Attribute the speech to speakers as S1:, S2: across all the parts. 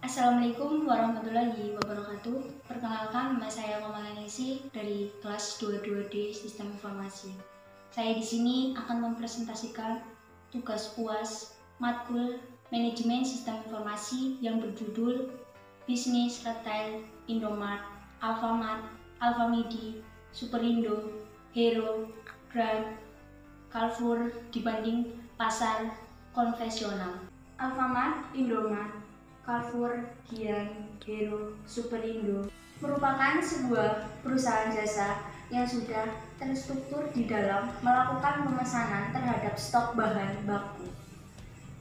S1: Assalamualaikum warahmatullahi wabarakatuh. Perkenalkan, nama saya Komalanesi dari kelas 22D Sistem Informasi. Saya di sini akan mempresentasikan tugas UAS matkul Manajemen Sistem Informasi yang berjudul Bisnis Retail Indomart, Alfamart, Alfamidi, Superindo, Hero, Grand, Carrefour dibanding pasar konvensional. Alfamart, Indomart, Carrefour, Giant, Hero, Superindo merupakan sebuah perusahaan jasa yang sudah terstruktur di dalam melakukan pemesanan terhadap stok bahan baku.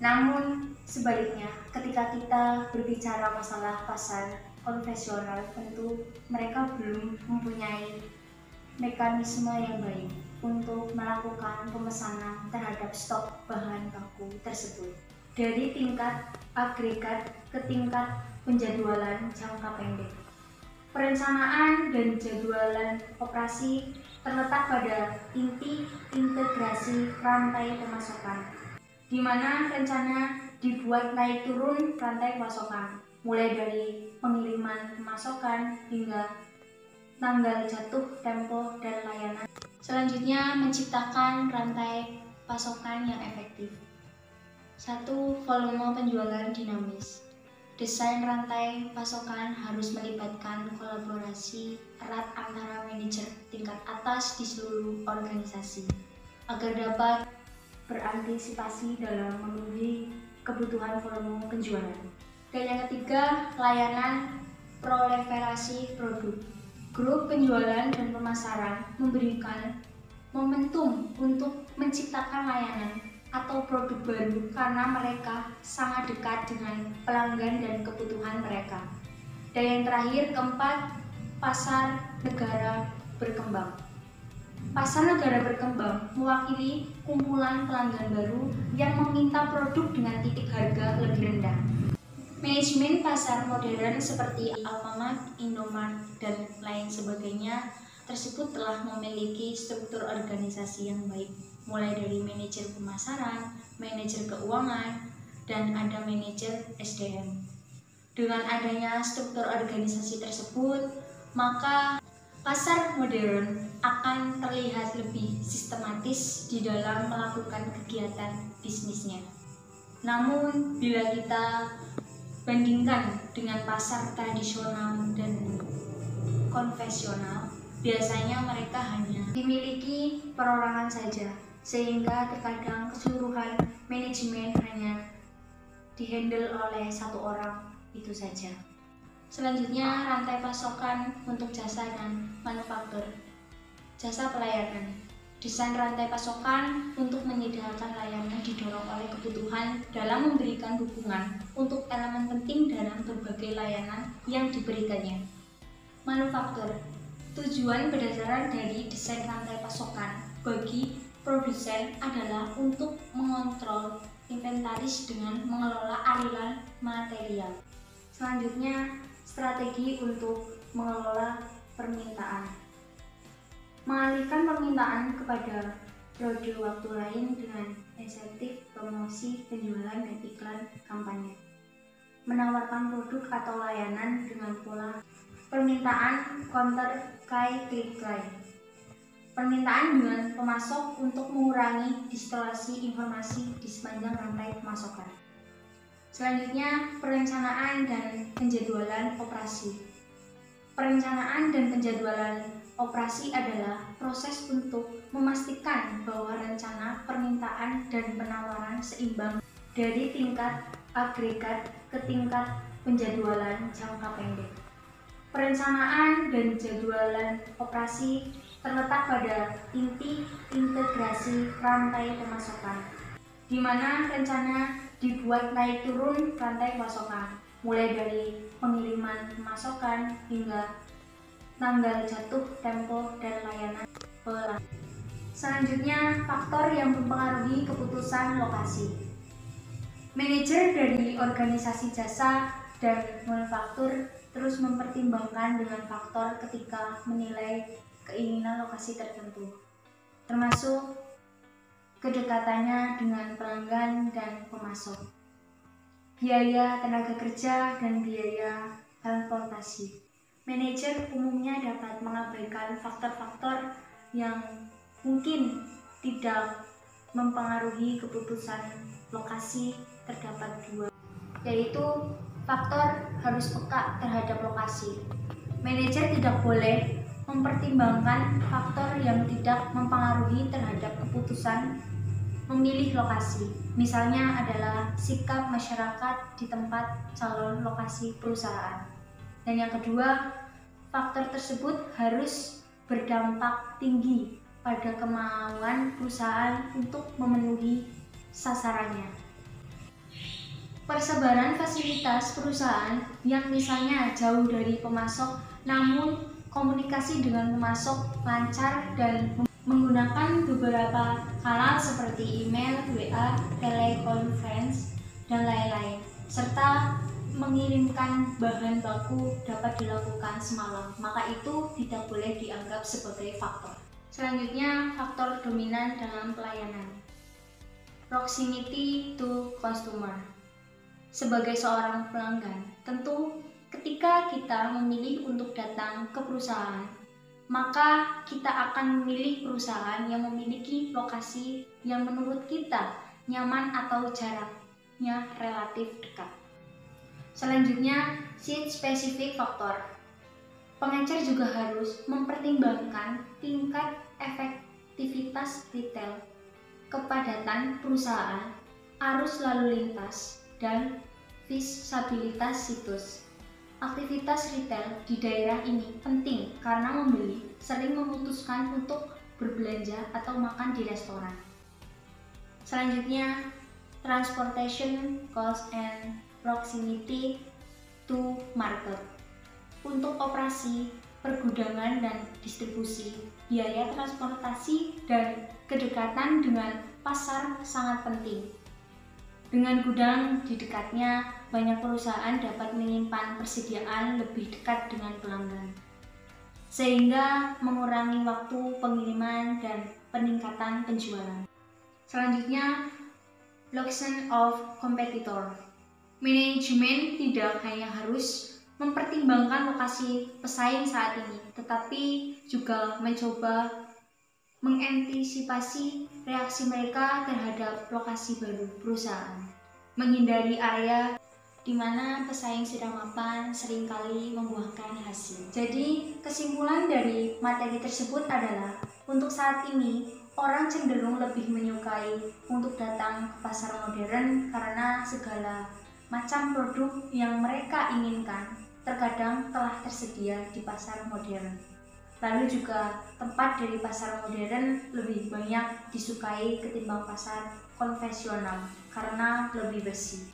S1: Namun sebaliknya, ketika kita berbicara masalah pasar konvensional, tentu mereka belum mempunyai mekanisme yang baik untuk melakukan pemesanan terhadap stok bahan baku tersebut. Dari tingkat agregat ke tingkat penjadwalan jangka pendek. Perencanaan dan jadwalan operasi terletak pada inti integrasi rantai pemasokan, di mana rencana dibuat naik turun rantai pasokan, mulai dari pengiriman pemasokan hingga tanggal jatuh tempo dan layanan. Selanjutnya, menciptakan rantai pasokan yang efektif. 1. Volume penjualan dinamis. Desain rantai pasokan harus melibatkan kolaborasi erat antara manajer tingkat atas di seluruh organisasi agar dapat berantisipasi dalam memenuhi kebutuhan volume penjualan. Dan yang ketiga, layanan proliferasi produk. Grup penjualan dan pemasaran memberikan momentum untuk menciptakan layanan atau produk baru karena mereka sangat dekat dengan pelanggan dan kebutuhan mereka. Dan yang terakhir, keempat, pasar negara berkembang. Pasar negara berkembang mewakili kumpulan pelanggan baru yang meminta produk dengan titik harga lebih rendah. Manajemen pasar modern seperti Alfamart, Indomart, dan lain sebagainya tersebut telah memiliki struktur organisasi yang baik, mulai dari manajer pemasaran, manajer keuangan, dan ada manajer SDM. Dengan adanya struktur organisasi tersebut, maka pasar modern akan terlihat lebih sistematis di dalam melakukan kegiatan bisnisnya. Namun, bila kita bandingkan dengan pasar tradisional dan konvensional, biasanya mereka hanya dimiliki perorangan saja, sehingga terkadang keseluruhan manajemen hanya dihandle oleh satu orang itu saja. Selanjutnya, rantai pasokan untuk jasa dan manufaktur. Jasa pelayanan. Desain rantai pasokan untuk menyediakan layanan didorong oleh kebutuhan dalam memberikan dukungan untuk elemen penting dalam berbagai layanan yang diberikannya. Manufaktur. Tujuan berdasarkan dari desain rantai pasokan bagi produsen adalah untuk mengontrol inventaris dengan mengelola aliran material. Selanjutnya, strategi untuk mengelola permintaan. Mengalihkan permintaan kepada periode waktu lain dengan insentif, promosi, penjualan, dan iklan kampanye. Menawarkan produk atau layanan dengan pola permintaan counter click lain. Permintaan dengan pemasok untuk mengurangi distorsi informasi di sepanjang rantai pemasokan. Selanjutnya, perencanaan dan penjadwalan operasi. Perencanaan dan penjadwalan operasi adalah proses untuk memastikan bahwa rencana permintaan dan penawaran seimbang dari tingkat agregat ke tingkat penjadwalan jangka pendek. Perencanaan dan jadwalan operasi terletak pada inti integrasi rantai pemasokan, di mana rencana dibuat naik turun rantai pasokan, mulai dari pengiriman pemasokan hingga tanggal jatuh tempo dan layanan pelanggan. Selanjutnya, faktor yang mempengaruhi keputusan lokasi. Manajer dari organisasi jasa dan manufaktur terus mempertimbangkan dengan faktor ketika menilai keinginan lokasi tertentu, termasuk kedekatannya dengan pelanggan dan pemasok. biaya tenaga kerja, dan biaya transportasi. Manajer umumnya dapat mengabaikan faktor-faktor yang mungkin tidak mempengaruhi keputusan lokasi. Terdapat dua, yaitu faktor harus peka terhadap lokasi. Manajer tidak boleh mempertimbangkan faktor yang tidak mempengaruhi terhadap keputusan memilih lokasi. Misalnya adalah sikap masyarakat di tempat calon lokasi perusahaan. Dan yang kedua, faktor tersebut harus berdampak tinggi pada kemauan perusahaan untuk memenuhi sasarannya. Persebaran fasilitas perusahaan yang misalnya jauh dari pemasok, namun komunikasi dengan pemasok lancar dan menggunakan beberapa kanal seperti email, WA, telekonferensi, dan lain-lain, serta mengirimkan bahan baku dapat dilakukan semalam, maka itu tidak boleh dianggap sebagai faktor. Selanjutnya, faktor dominan dalam pelayanan. Proximity to customer. Sebagai seorang pelanggan, tentu ketika kita memilih untuk datang ke perusahaan, maka kita akan memilih perusahaan yang memiliki lokasi yang menurut kita nyaman atau jaraknya relatif dekat. Selanjutnya, seat specific factor. Pengecer juga harus mempertimbangkan tingkat efektivitas retail, kepadatan perusahaan, arus lalu lintas, dan visibilitas situs. Aktivitas retail di daerah ini penting karena membeli sering memutuskan untuk berbelanja atau makan di restoran. Selanjutnya, transportation cost and proximity to market. Untuk operasi, pergudangan dan distribusi, biaya transportasi dan kedekatan dengan pasar sangat penting. Dengan gudang di dekatnya, banyak perusahaan dapat menyimpan persediaan lebih dekat dengan pelanggan, sehingga mengurangi waktu pengiriman dan peningkatan penjualan. Selanjutnya, location of competitor. Manajemen tidak hanya harus mempertimbangkan lokasi pesaing saat ini, tetapi juga mencoba mengantisipasi reaksi mereka terhadap lokasi baru perusahaan, menghindari area di mana pesaing sedang mapan seringkali membuahkan hasil. Jadi, kesimpulan dari materi tersebut adalah untuk saat ini orang cenderung lebih menyukai untuk datang ke pasar modern karena segala macam produk yang mereka inginkan terkadang telah tersedia di pasar modern. Lalu juga tempat dari pasar modern lebih banyak disukai ketimbang pasar konvensional karena lebih bersih.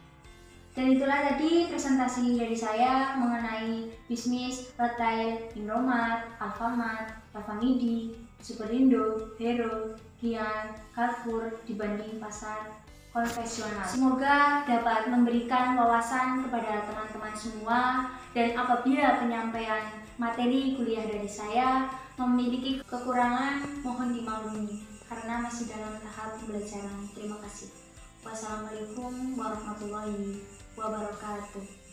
S1: Dan itulah tadi presentasi dari saya mengenai bisnis retail Indomaret, Alfamart, Lavamidi, Superindo, Hero, Kian, Carrefour dibanding pasar konvensional. Semoga dapat memberikan wawasan kepada teman-teman semua, dan apabila penyampaian materi kuliah dari saya memiliki kekurangan, mohon dimaklumi karena masih dalam tahap pembelajaran. Terima kasih. Wassalamualaikum warahmatullahi wabarakatuh.